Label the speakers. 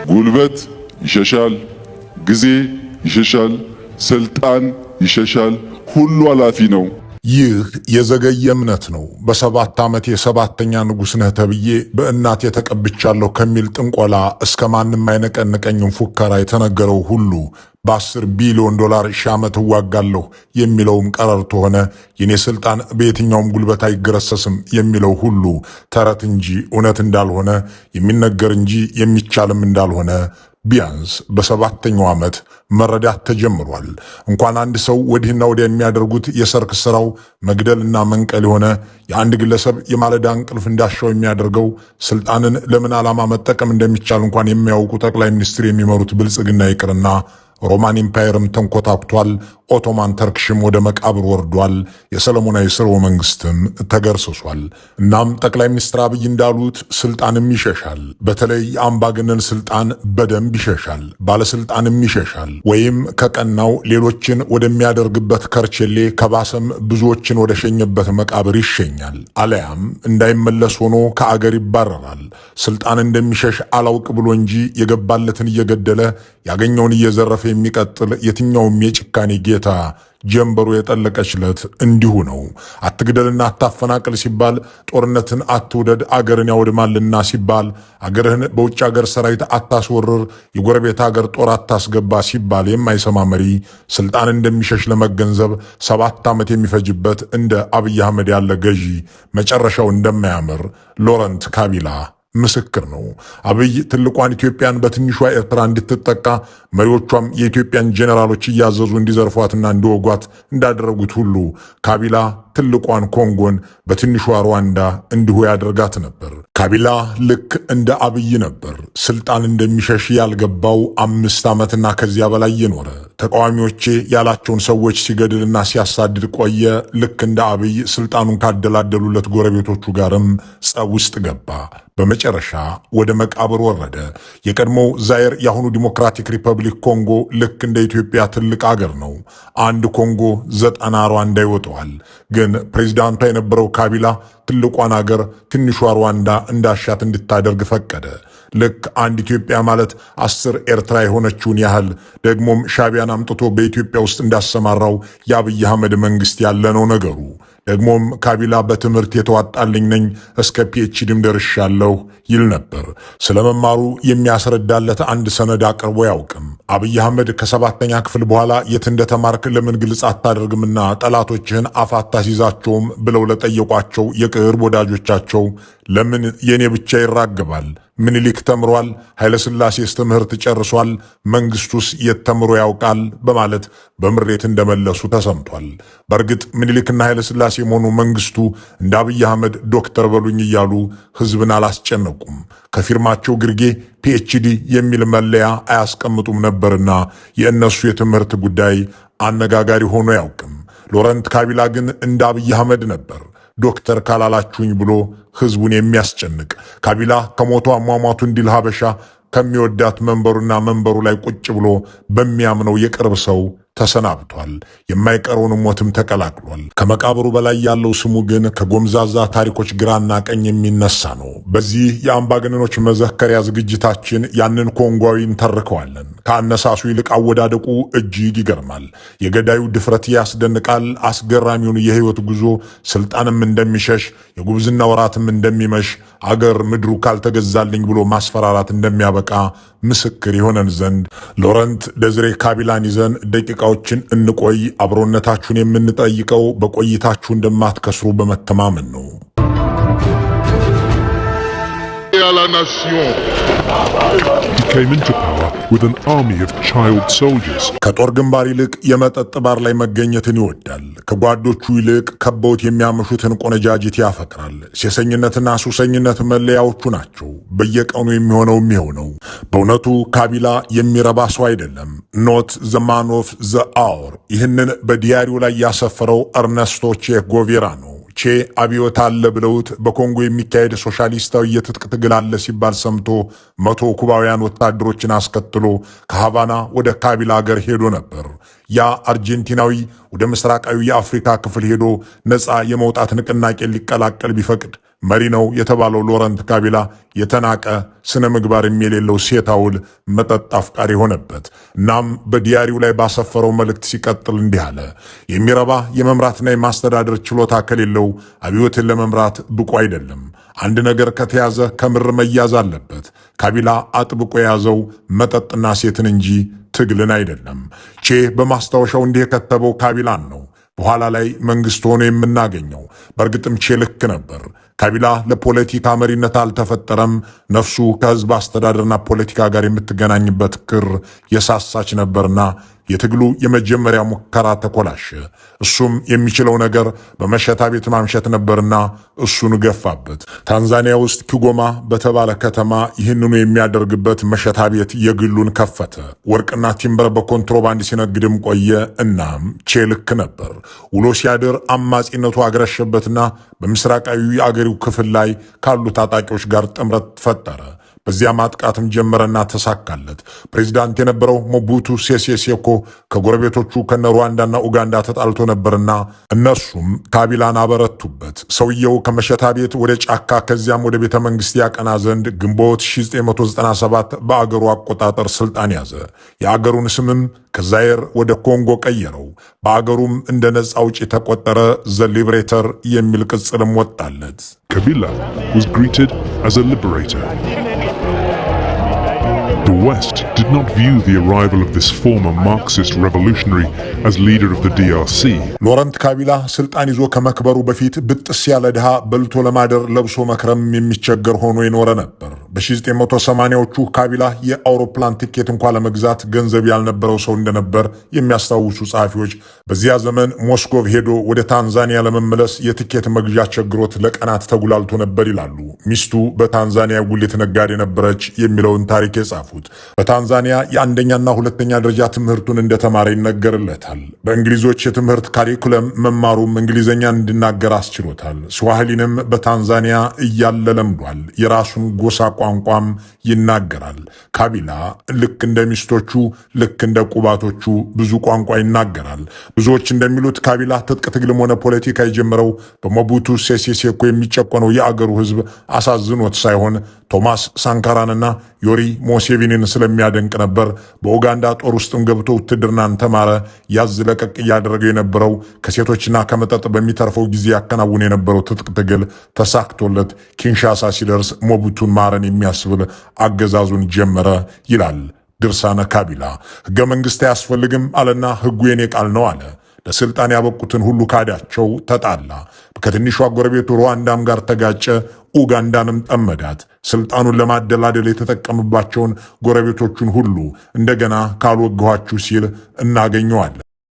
Speaker 1: ጉልበት ይሸሻል፣ ጊዜ ይሸሻል፣ ስልጣን ይሸሻል፣ ሁሉ ኃላፊ ነው።
Speaker 2: ይህ የዘገየ እምነት ነው። በ7 ዓመት የሰባተኛ ንጉሥ ነህ ተብዬ በእናቴ ተቀብቻለሁ ከሚል ጥንቆላ እስከ ማንም አይነቀንቀኝም ፉከራ የተነገረው ሁሉ በ10 ቢሊዮን ዶላር ሺህ ዓመት እዋጋለሁ የሚለውም ቀረርቶ ሆነ የኔ ስልጣን በየትኛውም ጉልበት አይገረሰስም የሚለው ሁሉ ተረት እንጂ እውነት እንዳልሆነ የሚነገር እንጂ የሚቻልም እንዳልሆነ ቢያንስ በ7ኛው ዓመት መረዳት ተጀምሯል። እንኳን አንድ ሰው ወዲህና ወዲያ የሚያደርጉት የሰርክ ስራው መግደልና መንቀል የሆነ የአንድ ግለሰብ የማለዳ እንቅልፍ እንዳሻው የሚያደርገው ስልጣንን ለምን ዓላማ መጠቀም እንደሚቻል እንኳን የሚያውቁ ጠቅላይ ሚኒስትር የሚመሩት ብልጽግና ይቅርና ሮማን ኢምፓየርም ተንኮታኩቷል። ኦቶማን ተርክሽም ወደ መቃብር ወርዷል። የሰለሞናዊ ስርወ መንግስትም ተገርስሷል። እናም ጠቅላይ ሚኒስትር አብይ እንዳሉት ስልጣንም ይሸሻል። በተለይ የአምባገነን ስልጣን በደንብ ይሸሻል። ባለስልጣንም ይሸሻል። ወይም ከቀናው ሌሎችን ወደሚያደርግበት ከርቸሌ ከባሰም ብዙዎችን ወደ ሸኘበት መቃብር ይሸኛል። አለያም እንዳይመለስ ሆኖ ከአገር ይባረራል። ስልጣን እንደሚሸሽ አላውቅ ብሎ እንጂ የገባለትን እየገደለ ያገኘውን እየዘረፈ የሚቀጥል የትኛውም የጭካኔ ጌታ ጀንበሩ የጠለቀችለት እንዲሁ ነው። አትግደልና አታፈናቅል ሲባል ጦርነትን አትውደድ አገርን ያወድማልና ሲባል አገርህን በውጭ አገር ሰራዊት አታስወርር የጎረቤት አገር ጦር አታስገባ ሲባል የማይሰማ መሪ ስልጣን እንደሚሸሽ ለመገንዘብ 7 ዓመት የሚፈጅበት እንደ አብይ አህመድ ያለ ገዢ መጨረሻው እንደማያምር ሎረንት ካቢላ ምስክር ነው። አብይ ትልቋን ኢትዮጵያን በትንሿ ኤርትራ እንድትጠቃ መሪዎቿም የኢትዮጵያን ጄኔራሎች እያዘዙ እንዲዘርፏትና እንዲወጓት እንዳደረጉት ሁሉ ካቢላ ትልቋን ኮንጎን በትንሿ ሩዋንዳ እንዲሁ ያደርጋት ነበር። ካቢላ ልክ እንደ አብይ ነበር። ስልጣን እንደሚሸሽ ያልገባው 5 ዓመትና ከዚያ በላይ የኖረ ተቃዋሚዎቼ ያላቸውን ሰዎች ሲገድልና ሲያሳድድ ቆየ። ልክ እንደ አብይ ስልጣኑን ካደላደሉለት ጎረቤቶቹ ጋርም ጸብ ውስጥ ገባ። በመጨረሻ ወደ መቃብር ወረደ። የቀድሞው ዛይር የአሁኑ ዲሞክራቲክ ሪፐብሊክ ኮንጎ ልክ እንደ ኢትዮጵያ ትልቅ አገር ነው። አንድ ኮንጎ 90 ሩዋንዳ ይወጣዋል። ግን ፕሬዝዳንቷ የነበረው ካቢላ ትልቋን አገር ትንሿ ሩዋንዳ እንዳሻት እንድታደርግ ፈቀደ። ልክ አንድ ኢትዮጵያ ማለት 10 ኤርትራ የሆነችውን ያህል ደግሞም ሻቢያን አምጥቶ በኢትዮጵያ ውስጥ እንዳሰማራው የአብይ አህመድ መንግስት ያለ ነው ነገሩ። ደግሞም ካቢላ በትምህርት የተዋጣልኝ ነኝ እስከ ፒኤችዲም ደርሻለሁ ይል ነበር። ስለመማሩ የሚያስረዳለት አንድ ሰነድ አቅርቦ ያውቅም። አብይ አህመድ ከ7ኛ ክፍል በኋላ የት እንደተማርክ ለምን ግልጽ አታደርግምና ጠላቶችህን አፍ አታስይዛቸውም ብለው ለጠየቋቸው የቅርብ ወዳጆቻቸው ለምን የኔ ብቻ ይራገባል? ምኒልክ ተምሯል፣ ኃይለሥላሴስ ትምህርት ጨርሷል፣ መንግስቱስ የት ተምሮ ያውቃል? በማለት በምሬት እንደመለሱ ተሰምቷል። በእርግጥ ምኒልክና ኃይለሥላሴ መሆኑ መንግስቱ እንደ አብይ አህመድ ዶክተር በሉኝ እያሉ ህዝብን አላስጨነቁም። ከፊርማቸው ግርጌ ፒኤችዲ የሚል መለያ አያስቀምጡም ነበርና የእነሱ የትምህርት ጉዳይ አነጋጋሪ ሆኖ ያውቅም። ሎረንት ካቢላ ግን እንደ አብይ አህመድ ነበር። ዶክተር ካላላችሁኝ ብሎ ህዝቡን የሚያስጨንቅ ካቢላ ከሞቱ አሟሟቱ እንዲል ሀበሻ ከሚወዳት መንበሩና መንበሩ ላይ ቁጭ ብሎ በሚያምነው የቅርብ ሰው ተሰናብቷል። የማይቀረውን ሞትም ተቀላቅሏል። ከመቃብሩ በላይ ያለው ስሙ ግን ከጎምዛዛ ታሪኮች ግራና ቀኝ የሚነሳ ነው። በዚህ የአምባገነኖች መዘከሪያ ዝግጅታችን ያንን ኮንጓዊ እንተርከዋለን። ከአነሳሱ ይልቅ አወዳደቁ እጅግ ይገርማል። የገዳዩ ድፍረት ያስደንቃል። አስገራሚውን የህይወት ጉዞ ስልጣንም እንደሚሸሽ የጉብዝና ወራትም እንደሚመሽ አገር ምድሩ ካልተገዛልኝ ብሎ ማስፈራራት እንደሚያበቃ ምስክር የሆነን ዘንድ ሎረንት ደዝሬ ካቢላን ይዘን ደቂቃዎችን እንቆይ። አብሮነታችሁን የምንጠይቀው በቆይታችሁ እንደማትከስሩ በመተማመን ነው።
Speaker 3: He came into power with an army of child soldiers.
Speaker 2: ከጦር ግንባር ይልቅ የመጠጥ ባር ላይ መገኘትን ይወዳል። ከጓዶቹ ይልቅ ከበውት የሚያመሹትን ቆነጃጅት ያፈቅራል። ሴሰኝነትና ሱሰኝነት መለያዎቹ ናቸው። በየቀኑ የሚሆነው ነው። በእውነቱ ካቢላ የሚረባ ሰው አይደለም። ኖት ዘ ማን ኦፍ ዘ አወር። ይህንን በዲያሪው ላይ ያሰፈረው እርነስቶ ቼ ጎቬራ ነው። ቼ አብዮት አለ ብለውት በኮንጎ የሚካሄድ ሶሻሊስታዊ የትጥቅ ትግል አለ ሲባል ሰምቶ 100 ኩባውያን ወታደሮችን አስከትሎ ከሃቫና ወደ ካቢላ ሀገር ሄዶ ነበር። ያ አርጀንቲናዊ ወደ ምስራቃዊ የአፍሪካ ክፍል ሄዶ ነፃ የመውጣት ንቅናቄ ሊቀላቀል ቢፈቅድ መሪ ነው የተባለው ሎረንት ካቢላ የተናቀ ስነ ምግባር የሌለው ሴታውል መጠጥ አፍቃሪ ሆነበት። እናም በዲያሪው ላይ ባሰፈረው መልእክት ሲቀጥል እንዲህ አለ። የሚረባ የመምራትና የማስተዳደር ችሎታ ከሌለው አብዮትን ለመምራት ብቁ አይደለም። አንድ ነገር ከተያዘ ከምር መያዝ አለበት። ካቢላ አጥብቆ የያዘው መጠጥና ሴትን እንጂ ትግልን አይደለም። ቼ በማስታወሻው እንዲህ የከተበው ካቢላን ነው በኋላ ላይ መንግስት ሆኖ የምናገኘው። በእርግጥም ቼ ልክ ነበር። ካቢላ ለፖለቲካ መሪነት አልተፈጠረም። ነፍሱ ከህዝብ አስተዳደርና ፖለቲካ ጋር የምትገናኝበት ክር የሳሳች ነበርና የትግሉ የመጀመሪያ ሙከራ ተኮላሸ። እሱም የሚችለው ነገር በመሸታ ቤት ማምሸት ነበርና እሱን ገፋበት። ታንዛኒያ ውስጥ ኪጎማ በተባለ ከተማ ይህንኑ የሚያደርግበት መሸታ ቤት የግሉን ከፈተ። ወርቅና ቲምበር በኮንትሮባንድ ሲነግድም ቆየ። እናም ቼ ልክ ነበር። ውሎ ሲያድር አማጺነቱ አገረሸበትና በምስራቃዊ የአገሪው ክፍል ላይ ካሉ ታጣቂዎች ጋር ጥምረት ፈጠረ። በዚያ ማጥቃትም ጀመረና ተሳካለት። ፕሬዚዳንት የነበረው ሞቡቱ ሴሴ ሴኮ ከጎረቤቶቹ ከነ ሩዋንዳና ኡጋንዳ ተጣልቶ ነበርና እነሱም ካቢላን አበረቱበት። ሰውየው ከመሸታ ቤት ወደ ጫካ ከዚያም ወደ ቤተ መንግስት ያቀና ዘንድ ግንቦት 1997 በአገሩ አቆጣጠር ስልጣን ያዘ። የአገሩን ስምም ከዛይር ወደ ኮንጎ ቀየረው። በአገሩም እንደ ነፃ አውጪ ተቆጠረ። ዘ ሊብሬተር የሚል ቅጽልም ወጣለት።
Speaker 3: Kabila was greeted as a liberator. The West did not view the arrival of this former Marxist revolutionary as leader of the DRC.
Speaker 2: ሎረንት ካቢላ ስልጣን ይዞ ከመክበሩ በፊት ብጥስ ያለ ድሃ በልቶ ለማደር ለብሶ መክረም የሚቸገር ሆኖ የኖረ ነበር። በ1980ዎቹ ካቢላ የአውሮፕላን ቲኬት እንኳን ለመግዛት ገንዘብ ያልነበረው ሰው እንደነበር የሚያስታውሱ ጸሐፊዎች በዚያ ዘመን ሞስኮቭ ሄዶ ወደ ታንዛኒያ ለመመለስ የቲኬት መግዣ ቸግሮት ለቀናት ተጉላልቶ ነበር ይላሉ ሚስቱ በታንዛኒያ ጉሊት ነጋዴ ነበረች የሚለውን ታሪክ የጻፉት። በታንዛኒያ የአንደኛና ሁለተኛ ደረጃ ትምህርቱን እንደተማረ ይነገርለታል። በእንግሊዞች የትምህርት ካሪኩለም መማሩም እንግሊዘኛን እንዲናገር አስችሎታል። ስዋሂሊንም በታንዛኒያ እያለ ለምዷል። የራሱን ጎሳ ቋንቋም ይናገራል። ካቢላ ልክ እንደ ሚስቶቹ ልክ እንደ ቁባቶቹ ብዙ ቋንቋ ይናገራል። ብዙዎች እንደሚሉት ካቢላ ትጥቅ ትግልም ሆነ ፖለቲካ የጀመረው በሞቡቱ ሴሴ ሴኮ የሚጨቆነው የአገሩ ሕዝብ አሳዝኖት ሳይሆን ቶማስ ሳንካራንና ዮሪ ሙሴቪኒን ስለሚያደንቅ ነበር። በኡጋንዳ ጦር ውስጥም ገብቶ ውትድርናን ተማረ። ያዝ ለቀቅ እያደረገው የነበረው ከሴቶችና ከመጠጥ በሚተርፈው ጊዜ ያከናውን የነበረው ትጥቅ ትግል ተሳክቶለት ኪንሻሳ ሲደርስ ሞቡቱን ማረን የሚያስብል አገዛዙን ጀመረ ይላል ድርሳነ ካቢላ። ሕገ መንግሥት አያስፈልግም አለና ሕጉ የኔ ቃል ነው አለ። ለስልጣን ያበቁትን ሁሉ ካዳቸው፣ ተጣላ። ከትንሿ ጎረቤቱ ሩዋንዳም ጋር ተጋጨ። ኡጋንዳንም ጠመዳት። ስልጣኑን ለማደላደል የተጠቀምባቸውን ጎረቤቶቹን ሁሉ እንደገና ካልወገኋችሁ ሲል እናገኘዋለን።